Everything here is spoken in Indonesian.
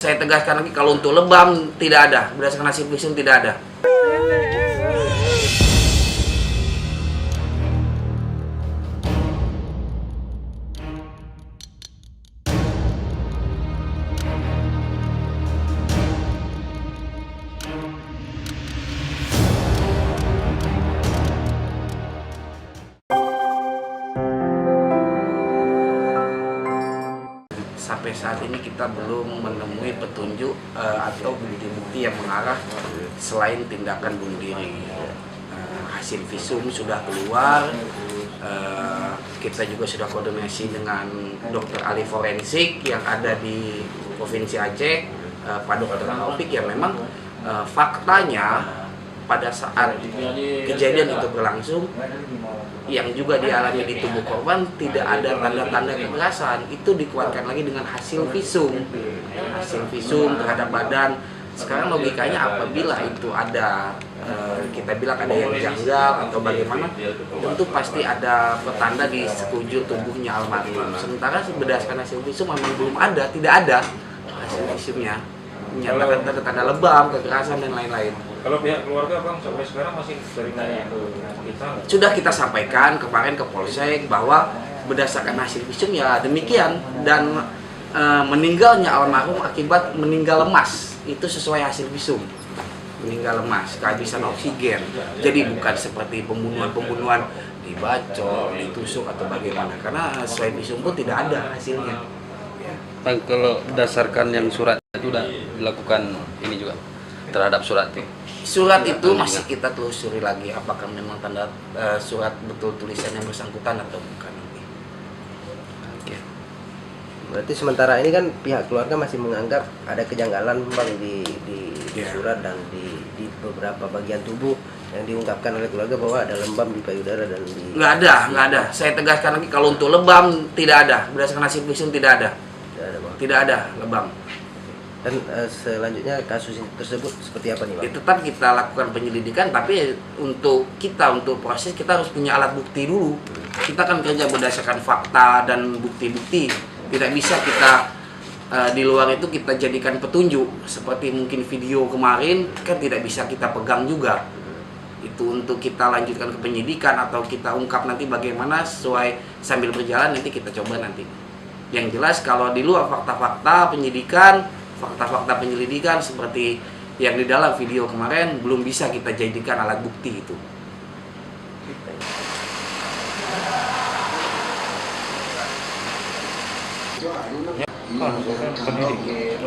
Saya tegaskan lagi, kalau untuk lebam tidak ada, berdasarkan hasil visum tidak ada. Sampai saat ini kita belum menemui petunjuk atau bukti-bukti yang mengarah selain tindakan bunuh diri. Hasil visum sudah keluar, kita juga sudah koordinasi dengan dokter ahli forensik yang ada di Provinsi Aceh, Pak Dr. Taufik, yang memang faktanya pada saat kejadian itu berlangsung, yang juga dialami di tubuh korban tidak ada tanda-tanda kekerasan. Itu dikuatkan lagi dengan hasil visum terhadap badan. Sekarang logikanya apabila itu ada kita bilang ada yang janggal atau bagaimana, tentu pasti ada petanda di sekujur tubuhnya almarhum. Sementara berdasarkan hasil visum memang belum ada, tidak ada hasil visumnya menyatakan tanda-tanda lebam, kekerasan dan lain-lain. Kalau pihak keluarga Bang sampai sekarang masih dari nanya ke kita? Sudah kita sampaikan kemarin ke Polsek bahwa berdasarkan hasil visum ya demikian, dan meninggalnya almarhum akibat meninggal lemas itu sesuai hasil visum, meninggal lemas, kehabisan oksigen. Jadi bukan seperti pembunuhan dibacok, ditusuk atau bagaimana, karena sesuai visum pun tidak ada hasilnya. Bang, kalau berdasarkan yang surat itu sudah dilakukan ini juga terhadap surat itu? Surat itu masih kita telusuri lagi apakah memang tanda surat betul tulisan yang bersangkutan atau bukan. Oke. Berarti sementara ini kan pihak keluarga masih menganggap ada kejanggalan Bang di surat dan di beberapa bagian tubuh yang diungkapkan oleh keluarga bahwa ada lebam di payudara dan di... Nggak ada. Saya tegaskan lagi, kalau untuk lebam tidak ada, berdasarkan hasil visum tidak ada. Tidak ada lebam. Dan selanjutnya kasus tersebut seperti apa nih Bang? Tetap kita lakukan penyelidikan, tapi untuk proses kita harus punya alat bukti dulu. Kita kan kerja berdasarkan fakta dan bukti-bukti. Tidak bisa kita di luar itu kita jadikan petunjuk. Seperti mungkin video kemarin kan tidak bisa kita pegang juga. Itu untuk kita lanjutkan ke penyidikan atau kita ungkap nanti bagaimana sesuai sambil berjalan, nanti kita coba nanti. Yang jelas kalau di luar fakta-fakta penyelidikan seperti yang di dalam video kemarin belum bisa kita jadikan alat bukti itu. Ya, kan, pendidik.